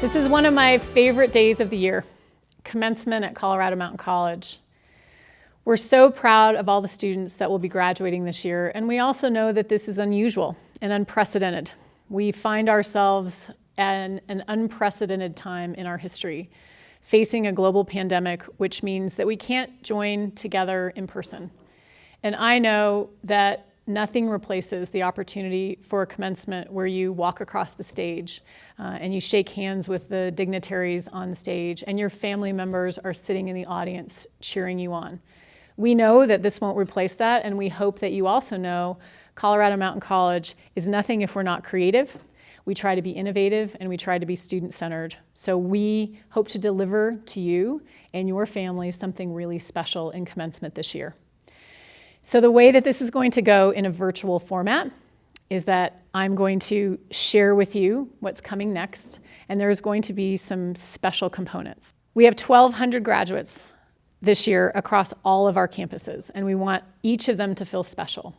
This is one of my favorite days of the year, commencement at Colorado Mountain College. We're so proud of all the students that will be graduating this year, and we also know that this is unusual and unprecedented. We find ourselves at an unprecedented time in our history, facing a global pandemic, which means that we can't join together in person. And I know that nothing replaces the opportunity for a commencement where you walk across the stage and you shake hands with the dignitaries on the stage, and your family members are sitting in the audience cheering you on. We know that this won't replace that, and we hope that you also know Colorado Mountain College is nothing if we're not creative. We try to be innovative, and we try to be student-centered. So we hope to deliver to you and your family something really special in commencement this year. So the way that this is going to go in a virtual format is that I'm going to share with you what's coming next, and there's going to be some special components. We have 1,200 graduates this year across all of our campuses, and we want each of them to feel special.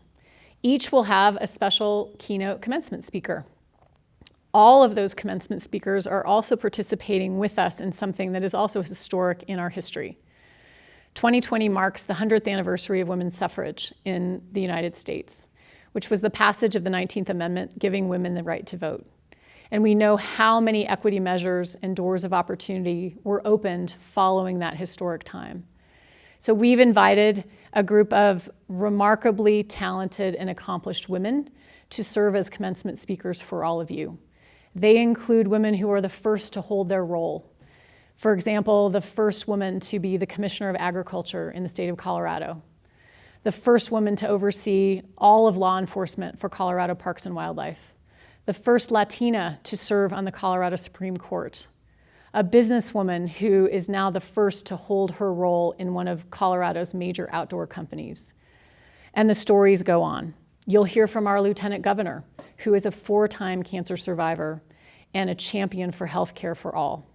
Each will have a special keynote commencement speaker. All of those commencement speakers are also participating with us in something that is also historic in our history. 2020 marks the 100th anniversary of women's suffrage in the United States, which was the passage of the 19th Amendment giving women the right to vote. And we know how many equity measures and doors of opportunity were opened following that historic time. So we've invited a group of remarkably talented and accomplished women to serve as commencement speakers for all of you. They include women who are the first to hold their role. For example, the first woman to be the Commissioner of Agriculture in the state of Colorado, the first woman to oversee all of law enforcement for Colorado Parks and Wildlife, the first Latina to serve on the Colorado Supreme Court, a businesswoman who is now the first to hold her role in one of Colorado's major outdoor companies. And the stories go on. You'll hear from our Lieutenant Governor, who is a 4-time cancer survivor and a champion for health care for all.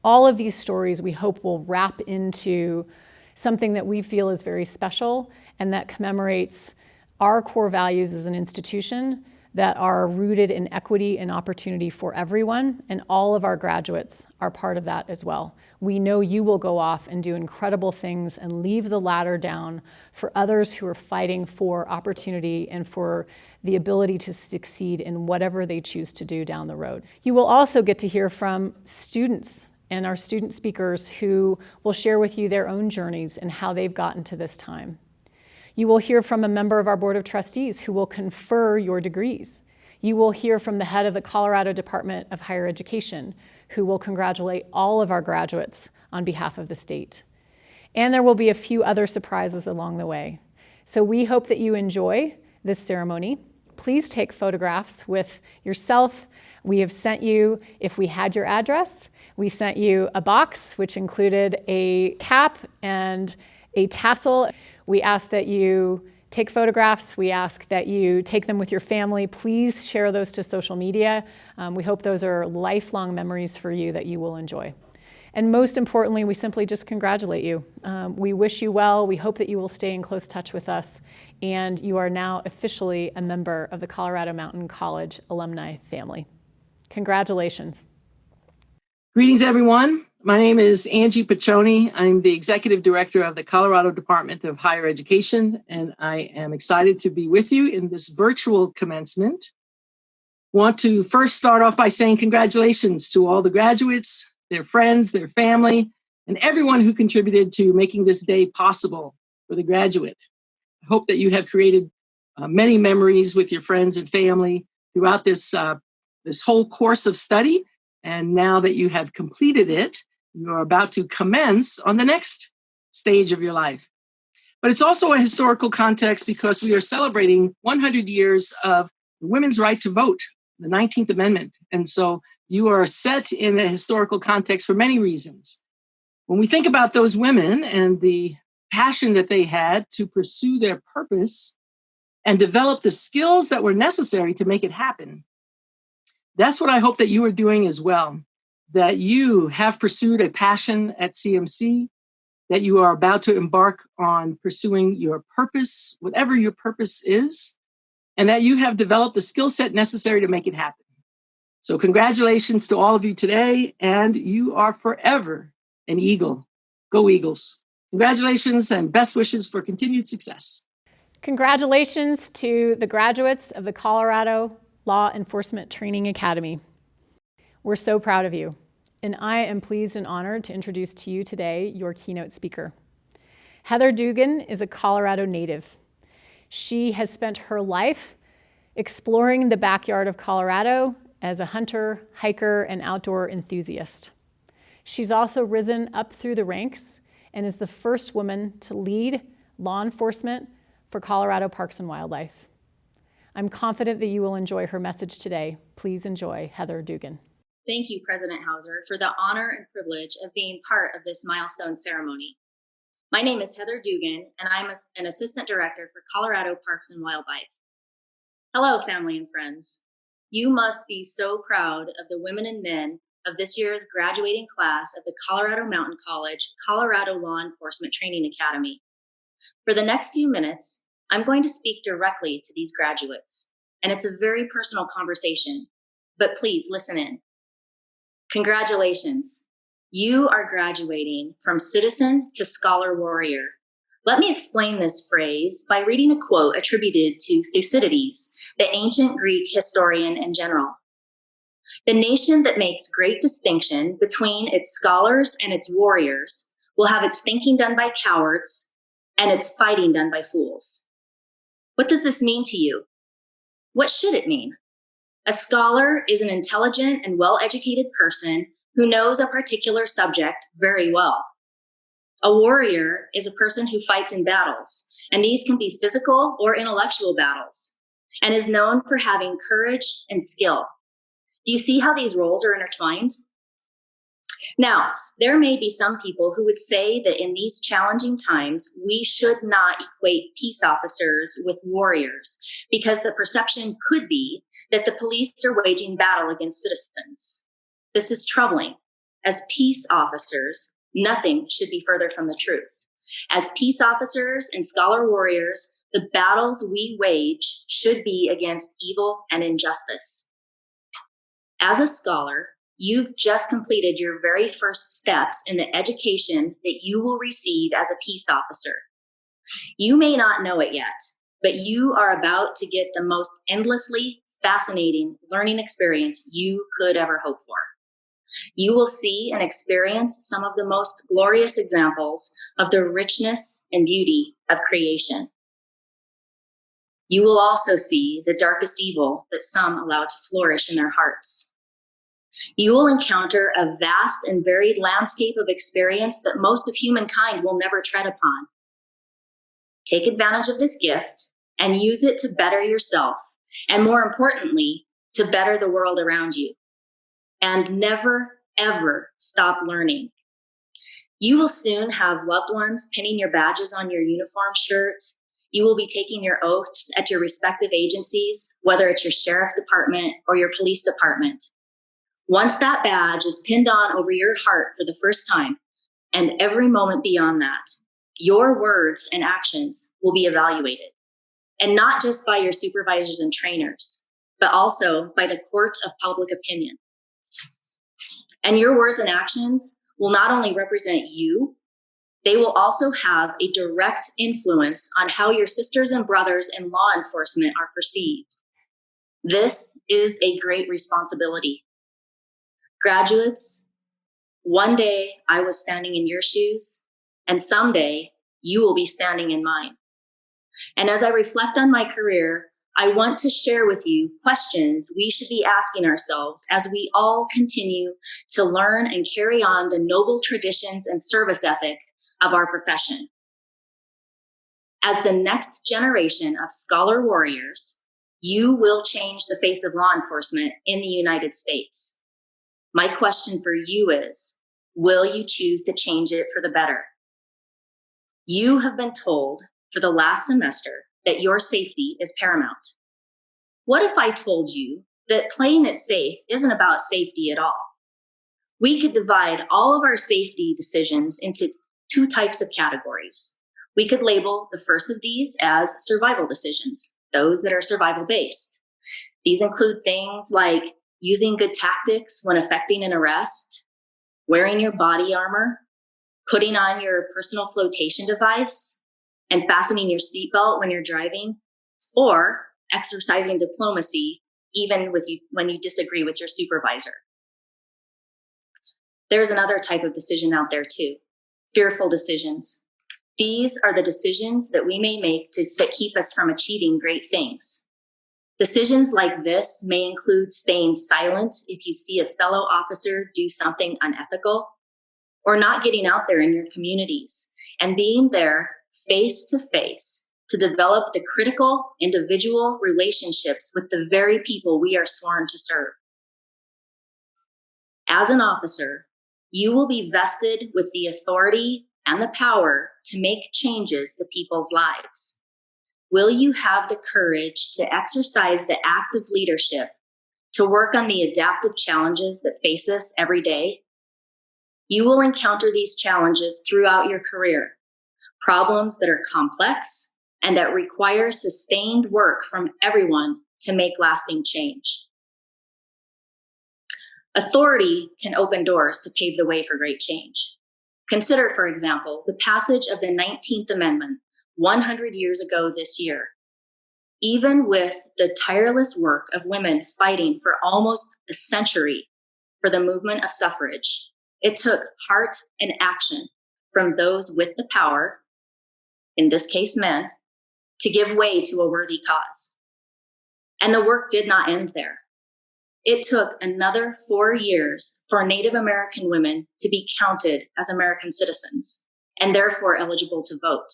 All of these stories we hope will wrap into something that we feel is very special and that commemorates our core values as an institution that are rooted in equity and opportunity for everyone, and all of our graduates are part of that as well. We know you will go off and do incredible things and leave the ladder down for others who are fighting for opportunity and for the ability to succeed in whatever they choose to do down the road. You will also get to hear from students and our student speakers who will share with you their own journeys and how they've gotten to this time. You will hear from a member of our Board of Trustees who will confer your degrees. You will hear from the head of the Colorado Department of Higher Education, who will congratulate all of our graduates on behalf of the state. And there will be a few other surprises along the way. So we hope that you enjoy this ceremony. Please take photographs with yourself. We have sent you, if we had your address, we sent you a box which included a cap and a tassel. We ask that you take photographs. We ask that you take them with your family. Please share those to social media. We hope those are lifelong memories for you that you will enjoy. And most importantly, we simply just congratulate you. We wish you well. We hope that you will stay in close touch with us. And you are now officially a member of the Colorado Mountain College alumni family. Congratulations. Greetings, everyone. My name is Angie Paccione. I'm the Executive Director of the Colorado Department of Higher Education, and I am excited to be with you in this virtual commencement. Want to first start off by saying congratulations to all the graduates, their friends, their family, and everyone who contributed to making this day possible for the graduate. I hope that you have created many memories with your friends and family throughout this whole course of study. And now that you have completed it, you are about to commence on the next stage of your life. But it's also a historical context because we are celebrating 100 years of the women's right to vote, the 19th Amendment. And so you are set in a historical context for many reasons. When we think about those women and the passion that they had to pursue their purpose and develop the skills that were necessary to make it happen, that's what I hope that you are doing as well, that you have pursued a passion at CMC, that you are about to embark on pursuing your purpose, whatever your purpose is, and that you have developed the skill set necessary to make it happen. So congratulations to all of you today, and you are forever an Eagle. Go Eagles. Congratulations and best wishes for continued success. Congratulations to the graduates of the Colorado Law Enforcement Training Academy. We're so proud of you, and I am pleased and honored to introduce to you today your keynote speaker. Heather Dugan is a Colorado native. She has spent her life exploring the backyard of Colorado as a hunter, hiker, and outdoor enthusiast. She's also risen up through the ranks and is the first woman to lead law enforcement for Colorado Parks and Wildlife. I'm confident that you will enjoy her message today. Please enjoy Heather Dugan. Thank you, President Hauser, for the honor and privilege of being part of this milestone ceremony. My name is Heather Dugan, and I'm an Assistant Director for Colorado Parks and Wildlife. Hello, family and friends. You must be so proud of the women and men of this year's graduating class of the Colorado Mountain College Colorado Law Enforcement Training Academy. For the next few minutes, I'm going to speak directly to these graduates, and it's a very personal conversation, but please listen in. Congratulations. You are graduating from citizen to scholar warrior. Let me explain this phrase by reading a quote attributed to Thucydides, the ancient Greek historian and general. The nation that makes great distinction between its scholars and its warriors will have its thinking done by cowards and its fighting done by fools. What does this mean to you? What should it mean? A scholar is an intelligent and well-educated person who knows a particular subject very well. A warrior is a person who fights in battles, and these can be physical or intellectual battles, and is known for having courage and skill. Do you see how these roles are intertwined? Now, there may be some people who would say that in these challenging times, we should not equate peace officers with warriors, because the perception could be that the police are waging battle against citizens. This is troubling. As peace officers, nothing should be further from the truth. As peace officers and scholar warriors, the battles we wage should be against evil and injustice. As a scholar, you've just completed your very first steps in the education that you will receive as a peace officer. You may not know it yet, but you are about to get the most endlessly fascinating learning experience you could ever hope for. You will see and experience some of the most glorious examples of the richness and beauty of creation. You will also see the darkest evil that some allow to flourish in their hearts. You will encounter a vast and varied landscape of experience that most of humankind will never tread upon. Take advantage of this gift and use it to better yourself, and more importantly, to better the world around you. And never, ever stop learning. You will soon have loved ones pinning your badges on your uniform shirt. You will be taking your oaths at your respective agencies, whether it's your sheriff's department or your police department. Once that badge is pinned on over your heart for the first time, and every moment beyond that, your words and actions will be evaluated. And not just by your supervisors and trainers, but also by the court of public opinion. And your words and actions will not only represent you, they will also have a direct influence on how your sisters and brothers in law enforcement are perceived. This is a great responsibility. Graduates, one day I was standing in your shoes, and someday you will be standing in mine. And as I reflect on my career, I want to share with you questions we should be asking ourselves as we all continue to learn and carry on the noble traditions and service ethic of our profession. As the next generation of scholar warriors, you will change the face of law enforcement in the United States. My question for you is, will you choose to change it for the better? You have been told for the last semester that your safety is paramount. What if I told you that playing it safe isn't about safety at all? We could divide all of our safety decisions into two types of categories. We could label the first of these as survival decisions, those that are survival-based. These include things like using good tactics when effecting an arrest, wearing your body armor, putting on your personal flotation device, and fastening your seatbelt when you're driving, or exercising diplomacy even when you disagree with your supervisor. There's another type of decision out there too, fearful decisions. These are the decisions that we may make that keep us from achieving great things. Decisions like this may include staying silent if you see a fellow officer do something unethical, or not getting out there in your communities and being there face to face to develop the critical individual relationships with the very people we are sworn to serve. As an officer, you will be vested with the authority and the power to make changes to people's lives. Will you have the courage to exercise the act of leadership to work on the adaptive challenges that face us every day? You will encounter these challenges throughout your career, problems that are complex and that require sustained work from everyone to make lasting change. Authority can open doors to pave the way for great change. Consider, for example, the passage of the 19th Amendment 100 years ago this year. Even with the tireless work of women fighting for almost a century for the movement of suffrage, it took heart and action from those with the power, in this case men, to give way to a worthy cause. And the work did not end there. It took another 4 years for Native American women to be counted as American citizens and therefore eligible to vote.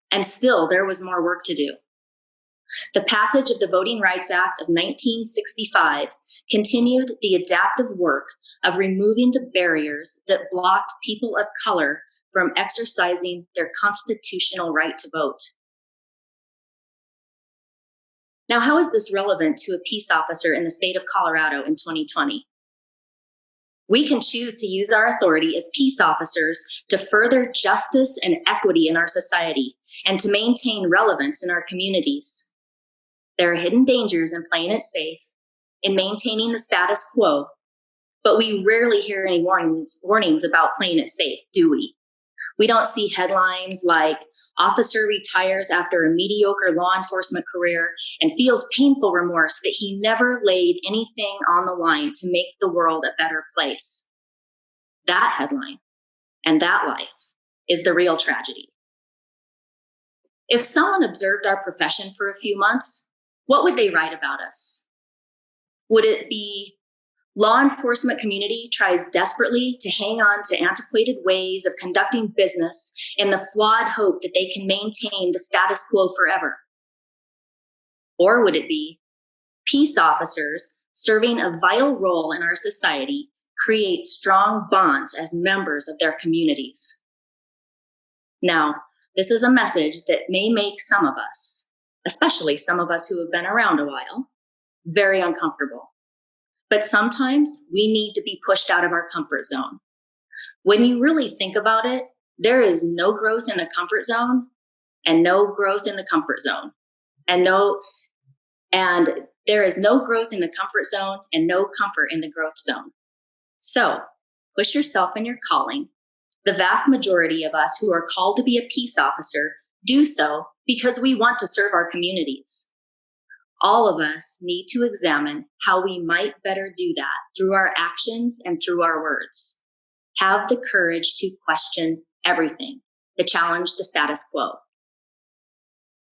And still, there was more work to do. The passage of the Voting Rights Act of 1965 continued the adaptive work of removing the barriers that blocked people of color from exercising their constitutional right to vote. Now, how is this relevant to a peace officer in the state of Colorado in 2020? We can choose to use our authority as peace officers to further justice and equity in our society and to maintain relevance in our communities. There are hidden dangers in playing it safe, in maintaining the status quo, but we rarely hear any warnings about playing it safe, do we? We don't see headlines like, "Officer retires after a mediocre law enforcement career and feels painful remorse that he never laid anything on the line to make the world a better place." That headline and that life is the real tragedy. If someone observed our profession for a few months, what would they write about us? Would it be, "Law enforcement community tries desperately to hang on to antiquated ways of conducting business in the flawed hope that they can maintain the status quo forever"? Or would it be, "Peace officers serving a vital role in our society create strong bonds as members of their communities"? Now, this is a message that may make some of us, especially some of us who have been around a while, very uncomfortable. But sometimes we need to be pushed out of our comfort zone. When you really think about it, there is no growth in the comfort zone and no growth in the comfort zone. And there is no growth in the comfort zone and no comfort in the growth zone. So push yourself in your calling. The vast majority of us who are called to be a peace officer do so because we want to serve our communities. All of us need to examine how we might better do that through our actions and through our words. Have the courage to question everything, to challenge the status quo.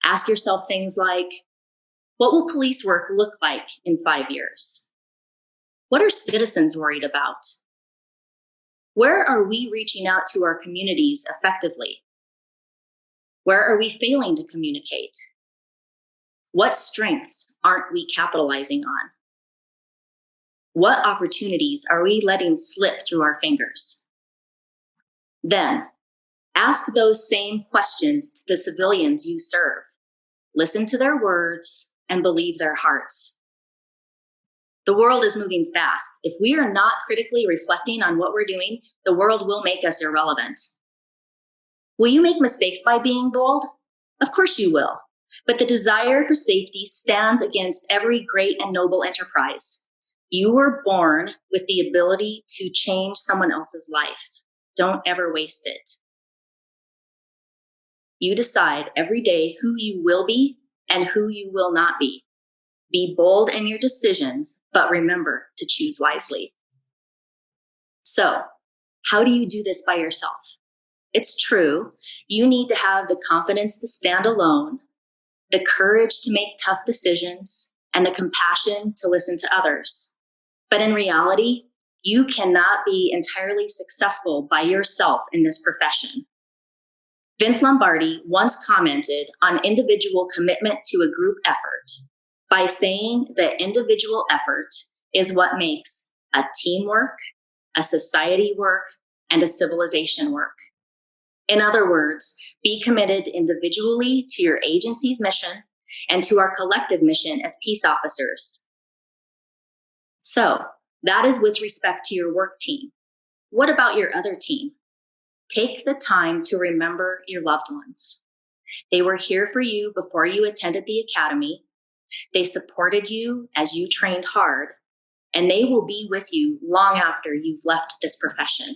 Ask yourself things like, what will police work look like in 5 years? What are citizens worried about? Where are we reaching out to our communities effectively? Where are we failing to communicate? What strengths aren't we capitalizing on? What opportunities are we letting slip through our fingers? Then, ask those same questions to the civilians you serve. Listen to their words and believe their hearts. The world is moving fast. If we are not critically reflecting on what we're doing, the world will make us irrelevant. Will you make mistakes by being bold? Of course you will. But the desire for safety stands against every great and noble enterprise. You were born with the ability to change someone else's life. Don't ever waste it. You decide every day who you will be and who you will not be. Be bold in your decisions, but remember to choose wisely. So, how do you do this by yourself? It's true, you need to have the confidence to stand alone, the courage to make tough decisions, and the compassion to listen to others. But in reality, you cannot be entirely successful by yourself in this profession. Vince Lombardi once commented on individual commitment to a group effort by saying that individual effort is what makes a team work, a society work, and a civilization work. In other words, be committed individually to your agency's mission and to our collective mission as peace officers. So, that is with respect to your work team. What about your other team? Take the time to remember your loved ones. They were here for you before you attended the academy. They supported you as you trained hard, and they will be with you long after you've left this profession.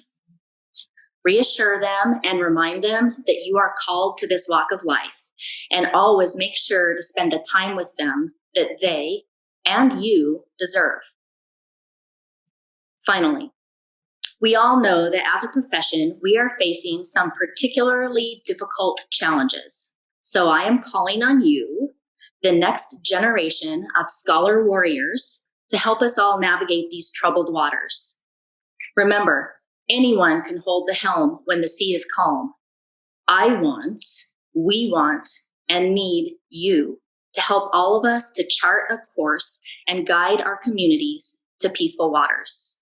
Reassure them and remind them that you are called to this walk of life, and always make sure to spend the time with them that they and you deserve. Finally, we all know that as a profession, we are facing some particularly difficult challenges. So I am calling on you, the next generation of scholar warriors, to help us all navigate these troubled waters. Remember, anyone can hold the helm when the sea is calm. We want, and need you to help all of us to chart a course and guide our communities to peaceful waters.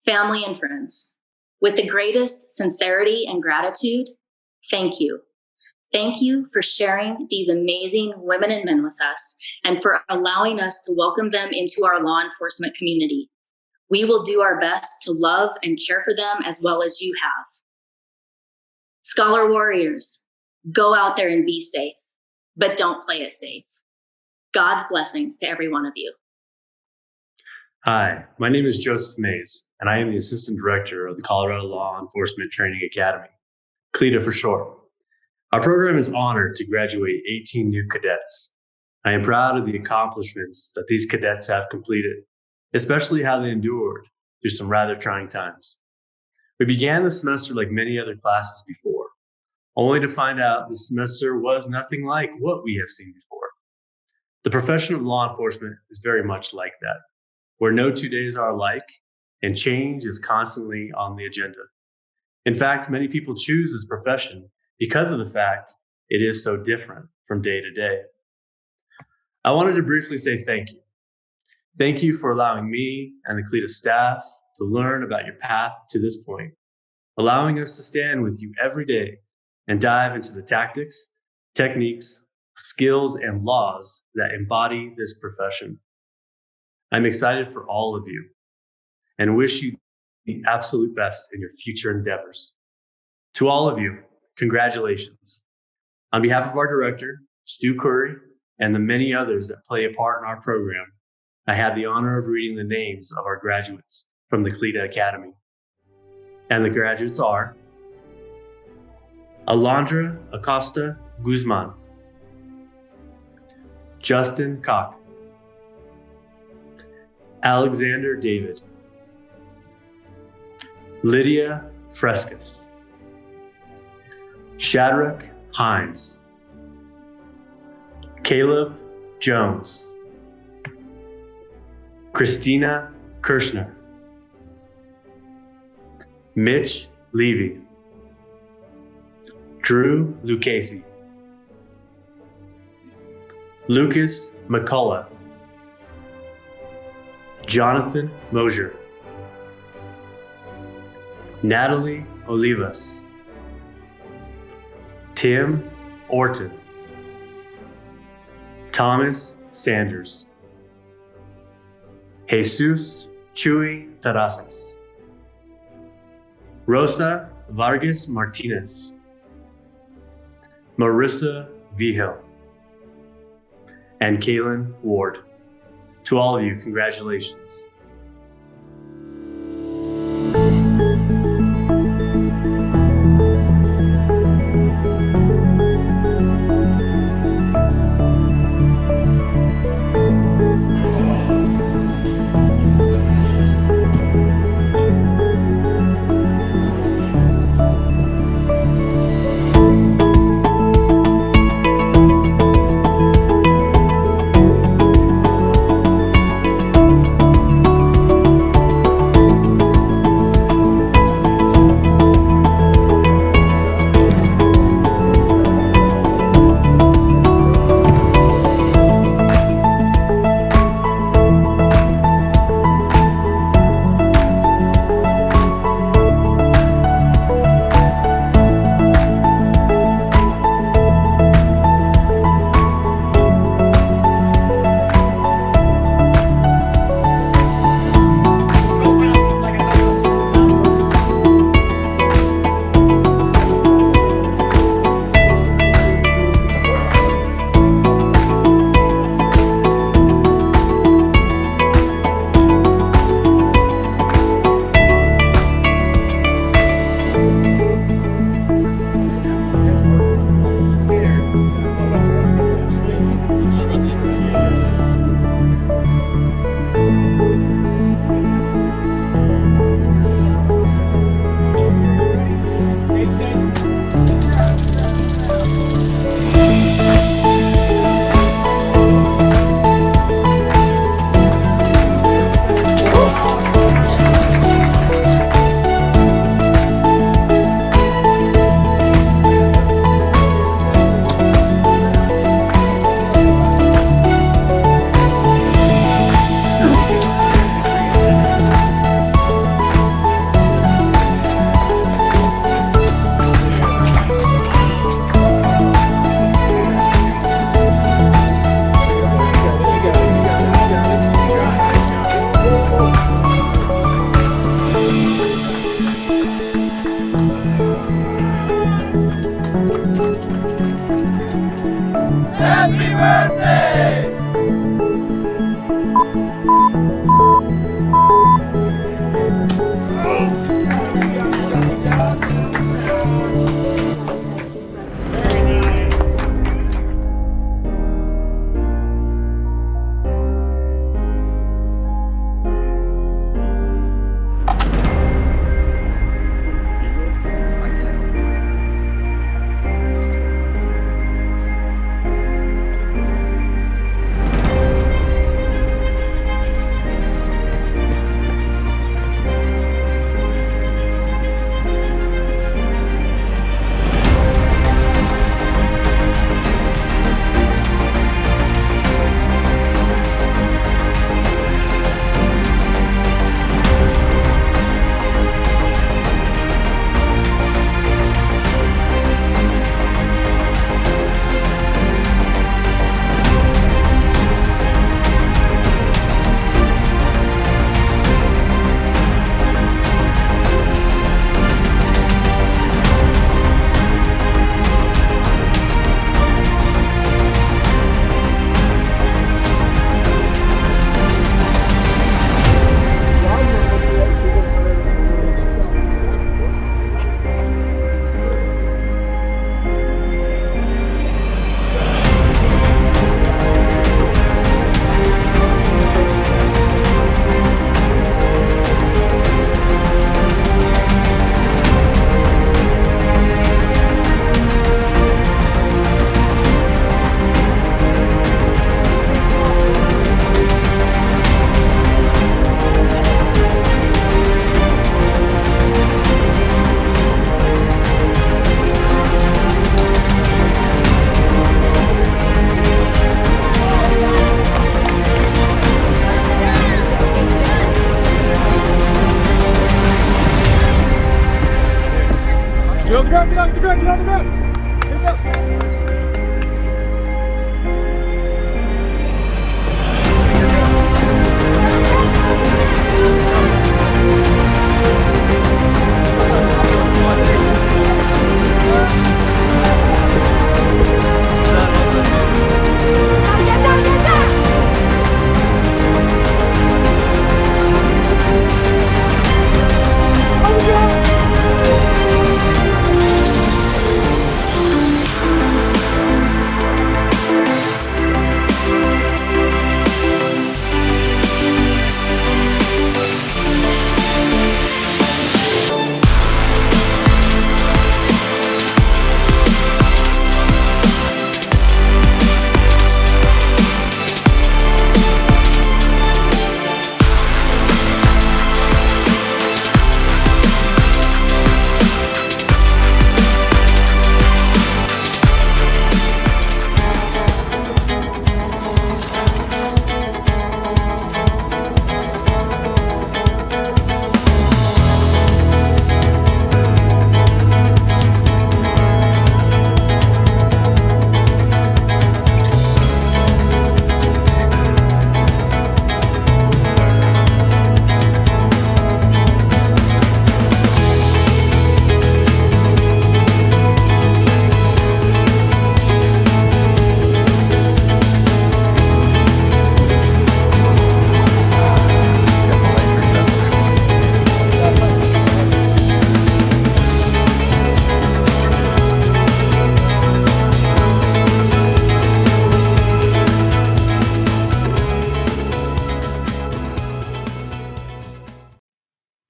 Family and friends, with the greatest sincerity and gratitude, thank you. Thank you for sharing these amazing women and men with us and for allowing us to welcome them into our law enforcement community. We will do our best to love and care for them as well as you have. Scholar warriors, go out there and be safe, but don't play it safe. God's blessings to every one of you. Hi, my name is Joseph Maes, and I am the Assistant Director of the Colorado Law Enforcement Training Academy, CLETA for short. Our program is honored to graduate 18 new cadets. I am proud of the accomplishments that these cadets have completed, especially how they endured through some rather trying times. We began the semester like many other classes before, only to find out the semester was nothing like what we have seen before. The profession of law enforcement is very much like that, where no 2 days are alike, and change is constantly on the agenda. In fact, many people choose this profession because of the fact it is so different from day to day. I wanted to briefly say thank you. Thank you for allowing me and the CLETA staff to learn about your path to this point, allowing us to stand with you every day and dive into the tactics, techniques, skills, and laws that embody this profession. I'm excited for all of you and wish you the absolute best in your future endeavors. To all of you, congratulations. On behalf of our director, Stu Curry, and the many others that play a part in our program, I had the honor of reading the names of our graduates from the CLETA Academy. And the graduates are Alondra Acosta Guzman, Justin Koch, Alexander David, Lydia Frescas, Shadrach Hines, Caleb Jones, Christina Kirshner, Mitch Levy, Drew Lucchese, Lucas McCullough, Jonathan Mosier, Natalie Olivas, Tim Orton, Thomas Sanders, Jesus Chuy Terrazas, Rosa Vargas Martinez, Marissa Vigil, and Kaylin Ward. To all of you, congratulations. Get on the ground! Hands up!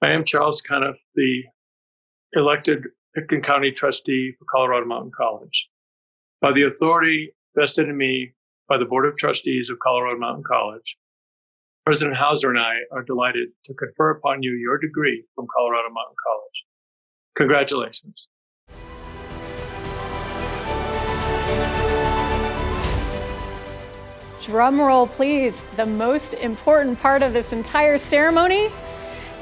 I am Charles Cunniffe, the elected Pitkin County Trustee for Colorado Mountain College. By the authority vested in me by the Board of Trustees of Colorado Mountain College, President Hauser and I are delighted to confer upon you your degree from Colorado Mountain College. Congratulations. Drum roll, please. The most important part of this entire ceremony.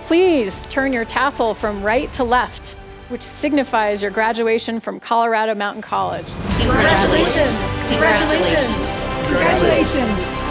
Please turn your tassel from right to left, which signifies your graduation from Colorado Mountain College. Congratulations. Congratulations. Congratulations.